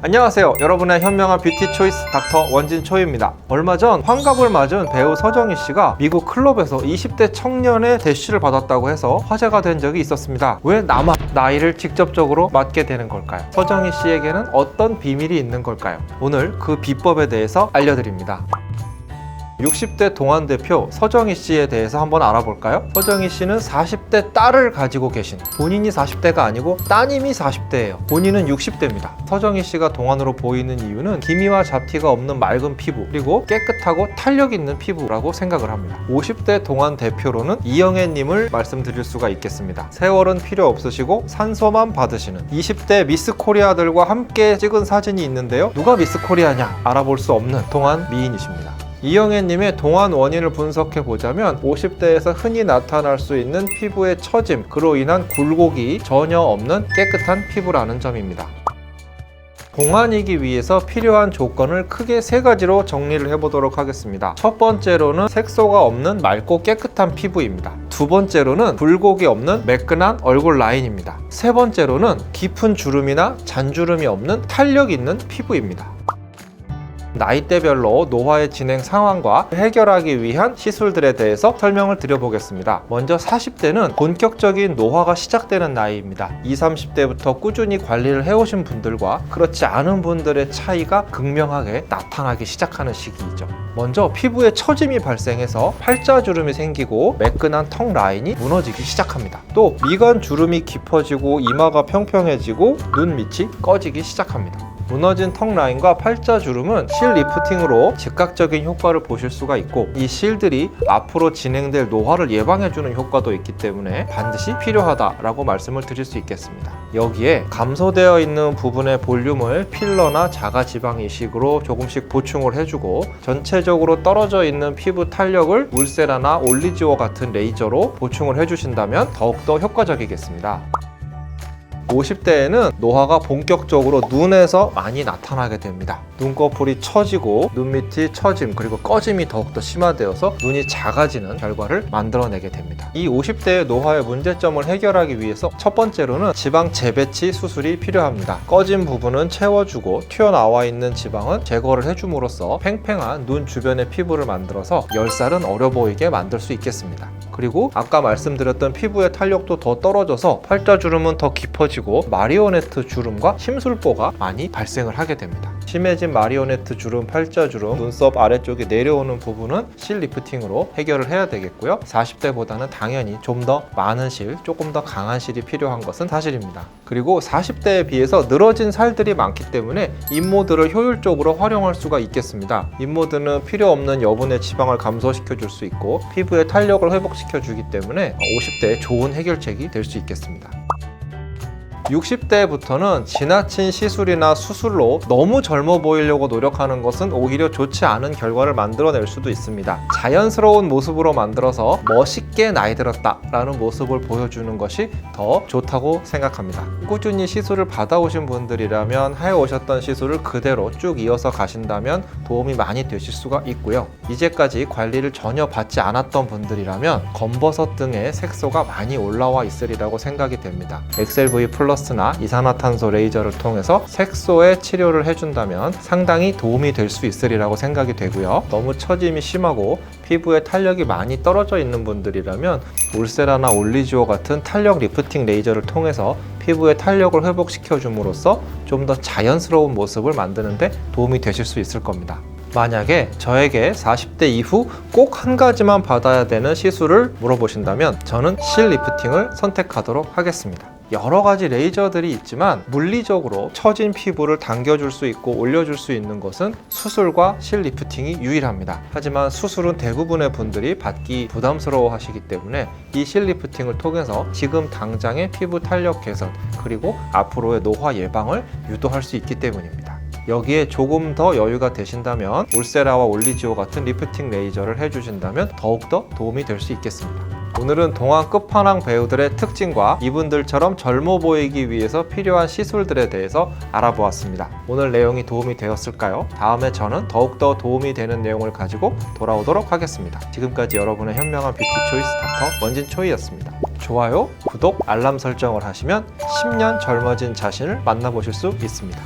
안녕하세요. 여러분의 현명한 뷰티 초이스 닥터 원진초이입니다. 얼마 전 환갑을 맞은 배우 서정희 씨가 미국 클럽에서 20대 청년의 대시를 받았다고 해서 화제가 된 적이 있었습니다. 왜 나만 나이를 직접적으로 맞게 되는 걸까요? 서정희 씨에게는 어떤 비밀이 있는 걸까요? 오늘 그 비법에 대해서 알려드립니다. 60대 동안 대표 서정희 씨에 대해서 한번 알아볼까요? 서정희 씨는 40대 딸을 가지고 계신, 본인이 40대가 아니고 따님이 40대예요. 본인은 60대입니다. 서정희 씨가 동안으로 보이는 이유는 기미와 잡티가 없는 맑은 피부, 그리고 깨끗하고 탄력 있는 피부라고 생각을 합니다. 50대 동안 대표로는 이영애님을 말씀드릴 수가 있겠습니다. 세월은 필요 없으시고 산소만 받으시는 20대 미스 코리아들과 함께 찍은 사진이 있는데요. 누가 미스 코리아냐 알아볼 수 없는 동안 미인이십니다. 이영애님의 동안 원인을 분석해 보자면 50대에서 흔히 나타날 수 있는 피부의 처짐, 그로 인한 굴곡이 전혀 없는 깨끗한 피부라는 점입니다. 동안이기 위해서 필요한 조건을 크게 세 가지로 정리를 해보도록 하겠습니다. 첫 번째로는 색소가 없는 맑고 깨끗한 피부입니다. 두 번째로는 굴곡이 없는 매끈한 얼굴 라인입니다. 세 번째로는 깊은 주름이나 잔주름이 없는 탄력 있는 피부입니다. 나이대별로 노화의 진행 상황과 해결하기 위한 시술들에 대해서 설명을 드려보겠습니다. 먼저 40대는 본격적인 노화가 시작되는 나이입니다. 20, 30대부터 꾸준히 관리를 해오신 분들과 그렇지 않은 분들의 차이가 극명하게 나타나기 시작하는 시기이죠. 먼저 피부에 처짐이 발생해서 팔자주름이 생기고 매끈한 턱 라인이 무너지기 시작합니다. 또 미간 주름이 깊어지고 이마가 평평해지고 눈 밑이 꺼지기 시작합니다. 무너진 턱 라인과 팔자주름은 실 리프팅으로 즉각적인 효과를 보실 수가 있고, 이 실들이 앞으로 진행될 노화를 예방해주는 효과도 있기 때문에 반드시 필요하다라고 말씀을 드릴 수 있겠습니다. 여기에 감소되어 있는 부분의 볼륨을 필러나 자가지방 이식으로 조금씩 보충을 해주고, 전체적으로 떨어져 있는 피부 탄력을 울세라나 올리지오 같은 레이저로 보충을 해주신다면 더욱더 효과적이겠습니다. 50대에는 노화가 본격적으로 눈에서 많이 나타나게 됩니다. 눈꺼풀이 처지고 눈밑이 처짐 그리고 꺼짐이 더욱더 심화되어서 눈이 작아지는 결과를 만들어내게 됩니다. 이 50대의 노화의 문제점을 해결하기 위해서 첫 번째로는 지방 재배치 수술이 필요합니다. 꺼진 부분은 채워주고 튀어나와 있는 지방은 제거를 해줌으로써 팽팽한 눈 주변의 피부를 만들어서 열살은 어려 보이게 만들 수 있겠습니다. 그리고 아까 말씀드렸던 피부의 탄력도 더 떨어져서 팔자주름은 더 깊어지고 마리오네트 주름과 심술보가 많이 발생을 하게 됩니다. 심해진 마리오네트 주름, 팔자주름, 눈썹 아래쪽에 내려오는 부분은 실 리프팅으로 해결을 해야 되겠고요. 40대보다는 당연히 좀 더 많은 실, 조금 더 강한 실이 필요한 것은 사실입니다. 그리고 40대에 비해서 늘어진 살들이 많기 때문에 인모드를 효율적으로 활용할 수가 있겠습니다. 인모드는 필요 없는 여분의 지방을 감소시켜 줄 수 있고 피부의 탄력을 회복시켜 주기 때문에 50대의 좋은 해결책이 될 수 있겠습니다. 60대부터는 지나친 시술이나 수술로 너무 젊어 보이려고 노력하는 것은 오히려 좋지 않은 결과를 만들어낼 수도 있습니다. 자연스러운 모습으로 만들어서 멋있게 나이 들었다 라는 모습을 보여주는 것이 더 좋다고 생각합니다. 꾸준히 시술을 받아오신 분들이라면 해오셨던 시술을 그대로 쭉 이어서 가신다면 도움이 많이 되실 수가 있고요. 이제까지 관리를 전혀 받지 않았던 분들이라면 검버섯 등의 색소가 많이 올라와 있으리라고 생각이 됩니다. 엑셀V 플러스나 이산화탄소 레이저를 통해서 색소의 치료를 해준다면 상당히 도움이 될 수 있으리라고 생각이 되고요. 너무 처짐이 심하고 피부에 탄력이 많이 떨어져 있는 분들이라면 울세라나 올리지오 같은 탄력 리프팅 레이저를 통해서 피부의 탄력을 회복시켜 줌으로써 좀 더 자연스러운 모습을 만드는 데 도움이 되실 수 있을 겁니다. 만약에 저에게 40대 이후 꼭 한 가지만 받아야 되는 시술을 물어보신다면 저는 실 리프팅을 선택하도록 하겠습니다. 여러 가지 레이저들이 있지만 물리적으로 처진 피부를 당겨줄 수 있고 올려줄 수 있는 것은 수술과 실 리프팅이 유일합니다. 하지만 수술은 대부분의 분들이 받기 부담스러워 하시기 때문에 이 실 리프팅을 통해서 지금 당장의 피부 탄력 개선 그리고 앞으로의 노화 예방을 유도할 수 있기 때문입니다. 여기에 조금 더 여유가 되신다면 울세라와 올리지오 같은 리프팅 레이저를 해주신다면 더욱더 도움이 될 수 있겠습니다. 오늘은 동안 끝판왕 배우들의 특징과 이분들처럼 젊어 보이기 위해서 필요한 시술들에 대해서 알아보았습니다. 오늘 내용이 도움이 되었을까요? 다음에 저는 더욱더 도움이 되는 내용을 가지고 돌아오도록 하겠습니다. 지금까지 여러분의 현명한 뷰티 초이스 닥터 원진초이였습니다. 좋아요, 구독, 알람 설정을 하시면 10년 젊어진 자신을 만나보실 수 있습니다.